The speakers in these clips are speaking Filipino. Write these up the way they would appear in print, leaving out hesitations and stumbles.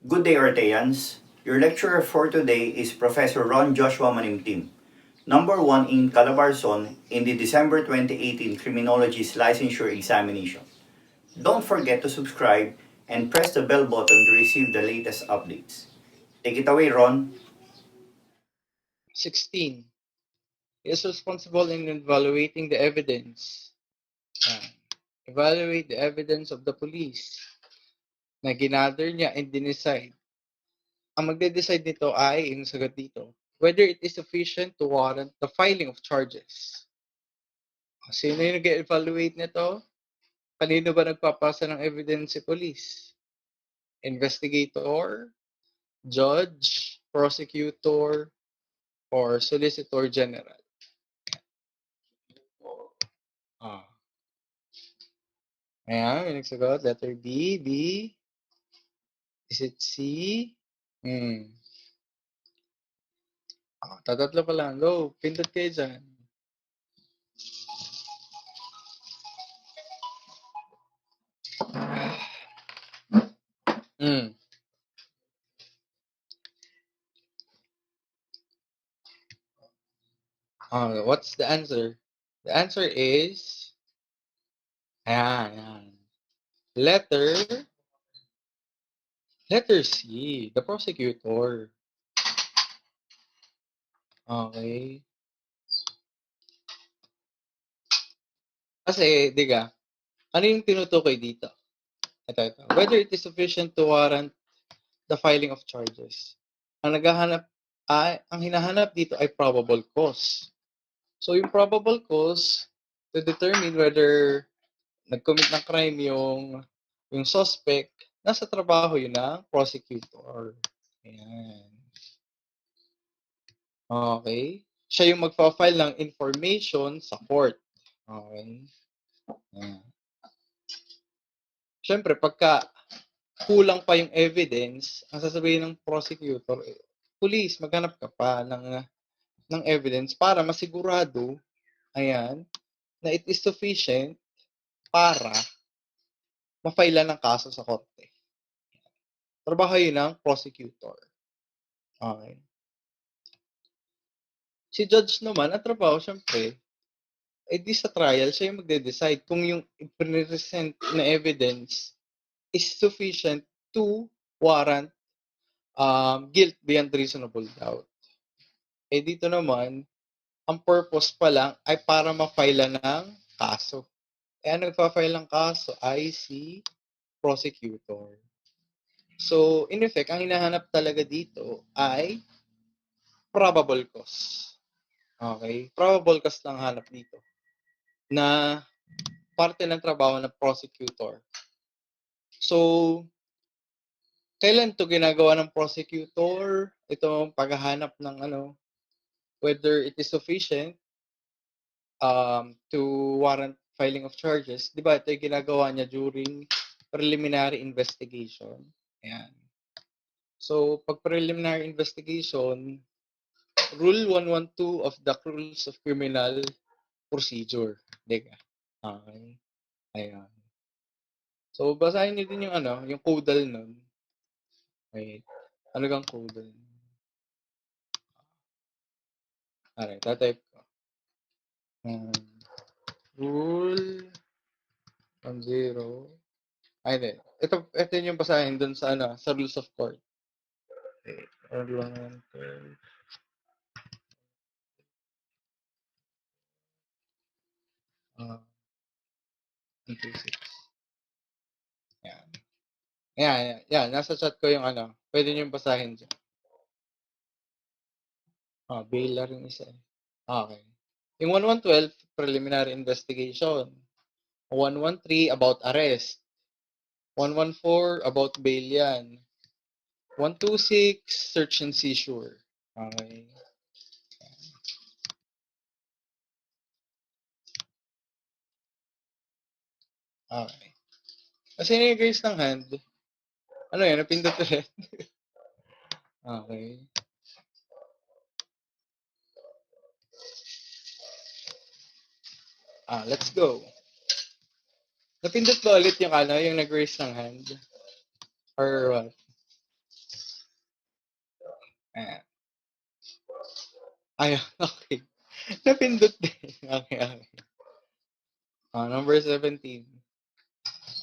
Good day, Orteans. Your lecturer for today is Professor Ron Joshua Manimtim, No.1 in Calabarzon in the December 2018 Criminology's licensure examination. Don't forget to subscribe and press the bell button to receive the latest updates. Take it away, Ron. 16. He is responsible in evaluating the evidence. Evaluate the evidence of the police na ginather niya and dinecide. Ang magde-decide nito ay, yung sagot dito, whether it is sufficient to warrant the filing of charges. Sino yung nag-evaluate nito? Kanino ba nagpapasa ng evidence si police? Investigator, judge, prosecutor, or solicitor general. Ah. Ayan, may nagsagot. Letter B, B. Is it C? Tatatlo pa lang. Go. Pindot kayo dyan. What's the answer? The answer is, ayan. Letter C, the prosecutor. Okay. Kasi, diga, ano yung tinutukoy dito? Ito. Whether it is sufficient to warrant the filing of charges. Ang hinahanap dito ay probable cause. So, yung probable cause to determine whether nag-commit ng crime yung suspect, nasa trabaho yun ng prosecutor. Ayan. Okay. Siya yung magpa-file ng information sa court. Okay. Ayan. Siyempre, pagka kulang pa yung evidence, ang sasabihin ng prosecutor, police, maghanap ka pa ng evidence para masigurado, ayan, na it is sufficient para ma-file ng kaso sa korte. Trabaho yun ng prosecutor. Okay. Si judge naman, ang trabaho, syempre, di sa trial, siya yung magde-decide kung yung present na evidence is sufficient to warrant guilt beyond reasonable doubt. Dito naman, ang purpose pa lang ay para ma-file ng kaso. Ang nagpa-file ng kaso ay si prosecutor. So, in effect, ang hinahanap talaga dito ay probable cause. Okay? Probable cause lang hanap dito. Na parte ng trabaho ng prosecutor. So, kailan to ginagawa ng prosecutor? Itong paghahanap ng whether it is sufficient to warrant filing of charges. Di ba ito yung ginagawa niya during preliminary investigation. Ayan. So, pag preliminary investigation, Rule 112 of the Rules of Criminal Procedure. Diga. Okay. Ayan. So, basahin niyo din yung caudal nun. Wait. Ano kang caudal? Alright, tatype ko. Rule 10. Ay, hindi. Ito yung basahin dun sa sa rules of court. Okay. Rule 112. 126. Yan. Yan. Nasa chat ko yung Pwede nyo basahin dyan. Bail rin isa. Okay. Yung 1112, preliminary investigation. 113, about arrest. 114, about bail yan. 126, search and seizure. Okay. Okay. Kasi nag-raise ng hand. Ano yan? Napindot ulit. Okay. Let's go. Napindot ba ulit yung yung nag-raise ng hand? Or what? Ay, okay. Napindot din. Okay. Number 17.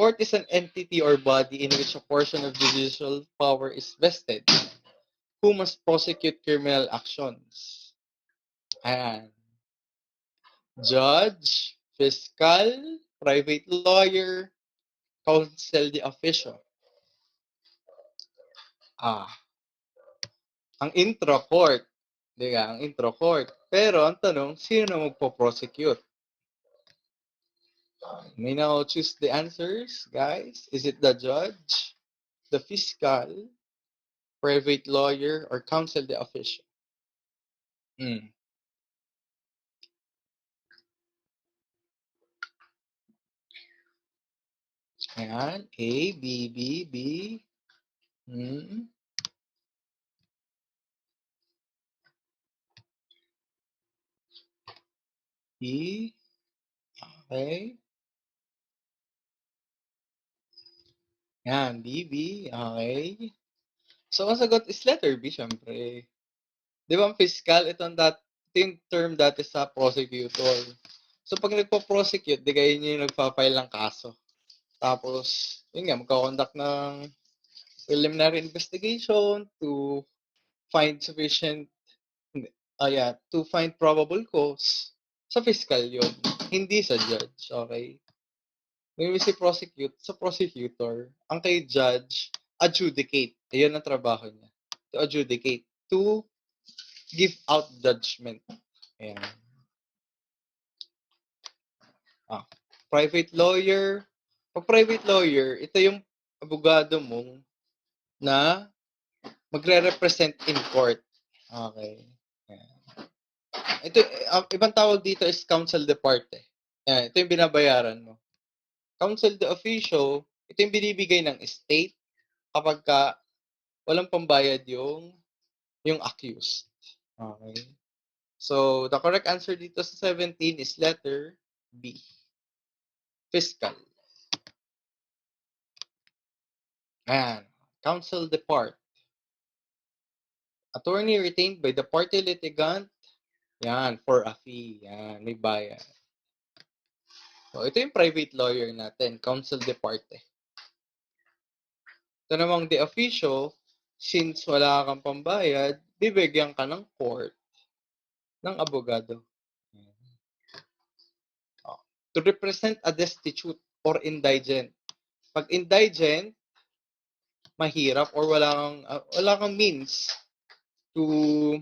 Court is an entity or body in which a portion of judicial power is vested who must prosecute criminal actions. Ayan. Judge, fiscal, private lawyer, counsel de officio. Ang intro court. Diba? Ang intro court. Pero ang tanong, sino magpo-prosecute? May now choose the answers, guys. Is it the judge, the fiscal, private lawyer, or counsel de officio? Ayan. A, B, B, B. B. Okay. Yan, B, B. Okay. So, ang sagot is letter B, syempre. Di ba ang fiscal, ito yung term dati sa prosecutor. So, pag nagpo-prosecute, di kayo yung nagpa-file ng kaso. Tapos, yun nga, magkakonduct ng preliminary investigation to find to find probable cause. Sa fiscal yun, hindi sa judge, okay? May si prosecute, sa prosecutor, ang kay judge, adjudicate. Ayun ang trabaho niya. To adjudicate. To give out judgment. Ayan. Private lawyer. Pag private lawyer, ito yung abogado mo na magre-represent in court. Okay. Ayan. Ito, ibang tawag dito is counsel de parte. Ayan, ito yung binabayaran mo. Counsel de officio, ito yung binibigay ng state kapag walang pambayad yung accused. Okay. So, the correct answer dito sa 17 is letter B. Fiscal. Ayan. Counsel de part. Attorney retained by the party litigant. Yan, for a fee. Yan, may bayad. So, ito yung private lawyer natin, counsel de parte. Ito namang de officio, since wala kang pambayad, bibigyan ka ng court ng abogado. To represent a destitute or indigent. Pag indigent, mahirap or wala kang means to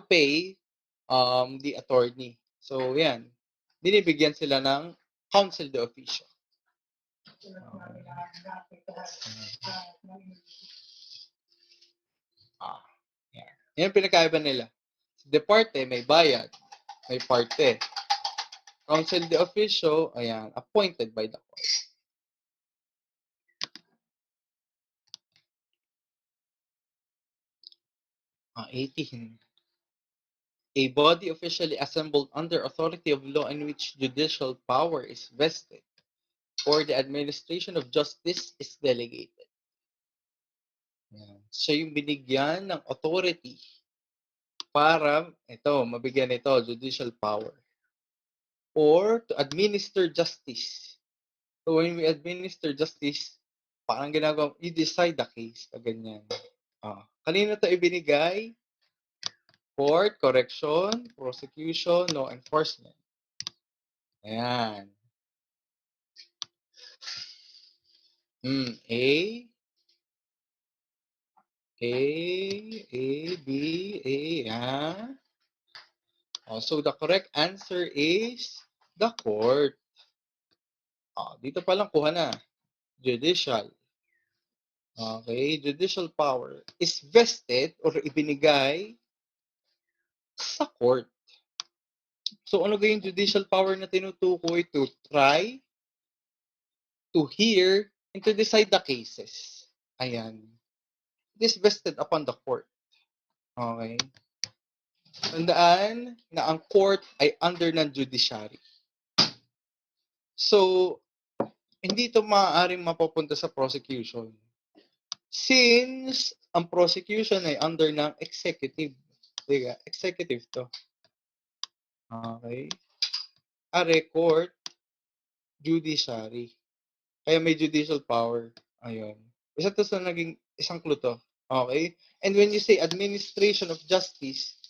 pay the attorney. So, yan. Binibigyan sila ng counsel de officio. Yan ang pinakaiba nila. De parte, may bayad. May parte. Counsel de officio, ayan, appointed by the court. 18. A body officially assembled under authority of law in which judicial power is vested or the administration of justice is delegated. Siya yung binigyan ng authority para, mabigyan ito, judicial power. Or to administer justice. So when we administer justice, parang ginagawa, you decide the case. Ganyan. Kanino ito ibinigay? Court, correction, prosecution, law enforcement. Ayan. A, B, A, yan. So the correct answer is the court. Dito pa lang kuha na. Judicial. Okay, judicial power is vested or ibinigay sa court. So ano yung judicial power na tinutukoy? To try, to hear, and to decide the cases. Ayan. It is vested upon the court. Okay. Tandaan na ang court ay under ng judiciary. So, hindi ito maaaring mapapunta sa prosecution. Since ang prosecution ay under ng executive. Diba? Executive to. Okay? Court, judiciary. Kaya may judicial power. Ayun. Isa to sa naging isang clue to. Okay? And when you say administration of justice,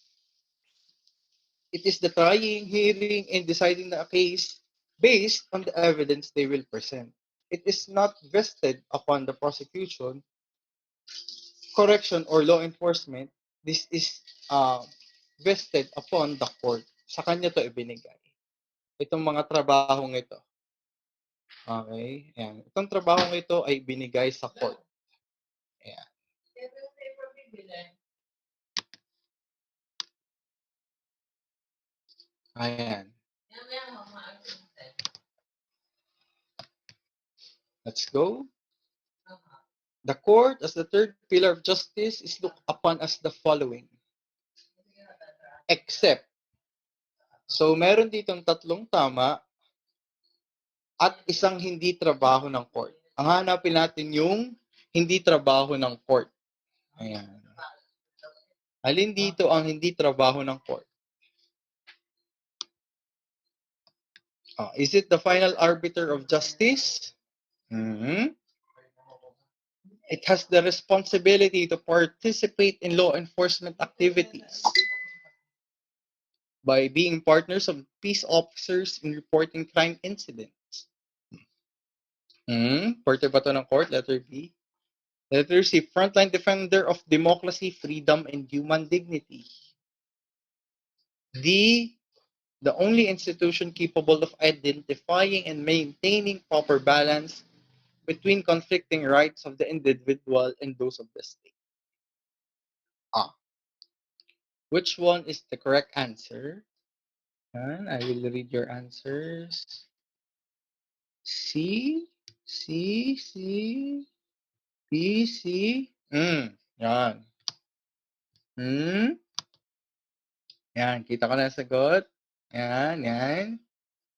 it is the trying, hearing, and deciding the case based on the evidence they will present. It is not vested upon the prosecution, correction, or law enforcement. This is vested upon the court. Sa kanya to ibinigay. Itong mga trabahong ito. Okay? Ayan. Itong trabahong ito ay binigay sa court. Ayan. Ayan. Let's go. The court, as the third pillar of justice, is looked upon as the following. Except. So, meron ditong tatlong tama at isang hindi trabaho ng court. Ang hanapin natin yung hindi trabaho ng court. Ayan. Alin dito ang hindi trabaho ng court? Is it the final arbiter of justice? Mm-hmm. It has the responsibility to participate in law enforcement activities by being partners of peace officers in reporting crime incidents. Parte ba ito ng court? Letter B. Letter C, frontline defender of democracy, freedom, and human dignity. D, the only institution capable of identifying and maintaining proper balance between conflicting rights of the individual and those of the state. Which one is the correct answer? And I will read your answers. C, C, C, B, C. Yan. Yan, kita ko na yung sagot. Yan.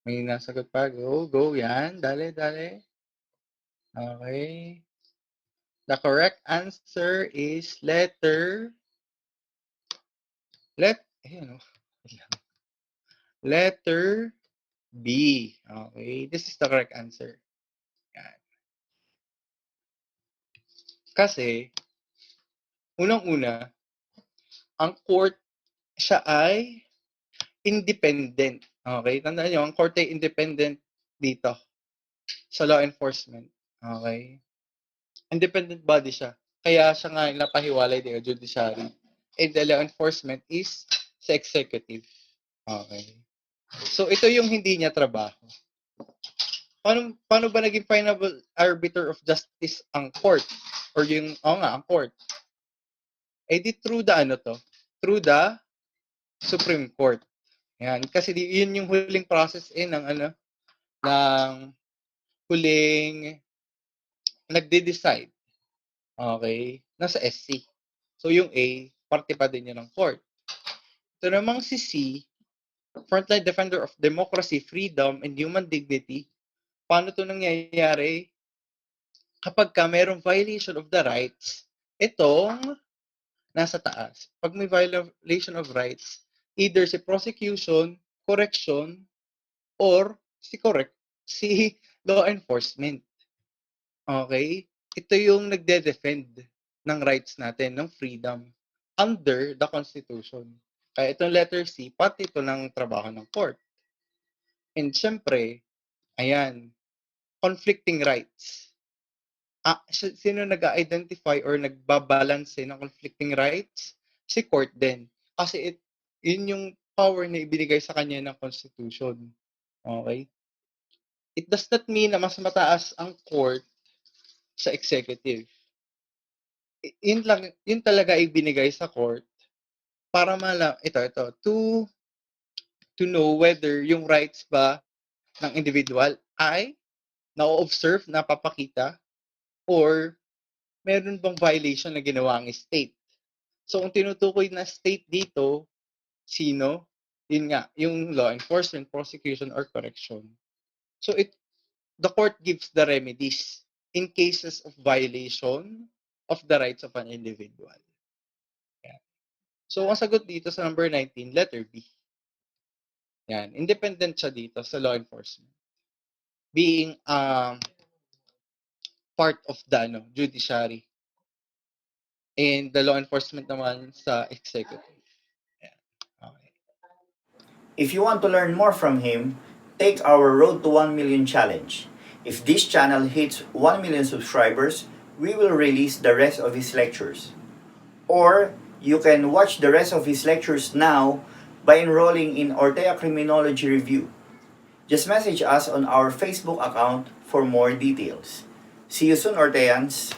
May nasagot pa. Go. Yan. Dale. Okay. The correct answer is letter B. Okay. This is the correct answer. Yan. Kasi, unang-una, ang court, siya ay independent. Okay? Tandaan nyo, ang court ay independent dito sa law enforcement. Okay? Independent body siya. Kaya siya nga napahiwalay din ang judiciary. And the law enforcement is sa executive. Okay? So, ito yung hindi niya trabaho. Paano ba naging final arbiter of justice ang court? Or ang court? Di through the Through the Supreme Court. Yan. Kasi yun yung huling process ng huling nagde-decide. Okay? Nasa SC. So, yung A, parte pa din yun ng court. Ito namang si C, frontline defender of democracy, freedom, and human dignity. Paano ito nangyayari? Kapag merong violation of the rights, itong nasa taas. Pag may violation of rights, either si prosecution, correction, or si law enforcement. Okay? Ito yung nagde-defend ng rights natin, ng freedom, under the Constitution. Kaya itong letter C, pati ito ng trabaho ng court. And syempre, ayan, conflicting rights. Sino nag-identify or nagbabalance ng conflicting rights? Si court din. Kasi yun yung power na ibinigay sa kanya ng Constitution. Okay? It does not mean na mas mataas ang court sa executive. Yun talaga ibinigay sa court para to know whether yung rights ba ng individual ay na-observe, napapakita, or meron bang violation na ginawa ang state. So, kung tinutukoy na state dito, sino? Yun nga, yung law enforcement, prosecution, or correction. So, the court gives the remedies in cases of violation of the rights of an individual. Yeah. So, ang sagot dito sa number 19, letter B. Yan. Independent siya dito sa law enforcement. Being part of the judiciary. And the law enforcement naman sa executive. Yan. Okay. If you want to learn more from him, take our Road to 1 Million challenge. If this channel hits 1 million subscribers, we will release the rest of his lectures. Or you can watch the rest of his lectures now by enrolling in Ortea Criminology Review. Just message us on our Facebook account for more details. See you soon, Orteans!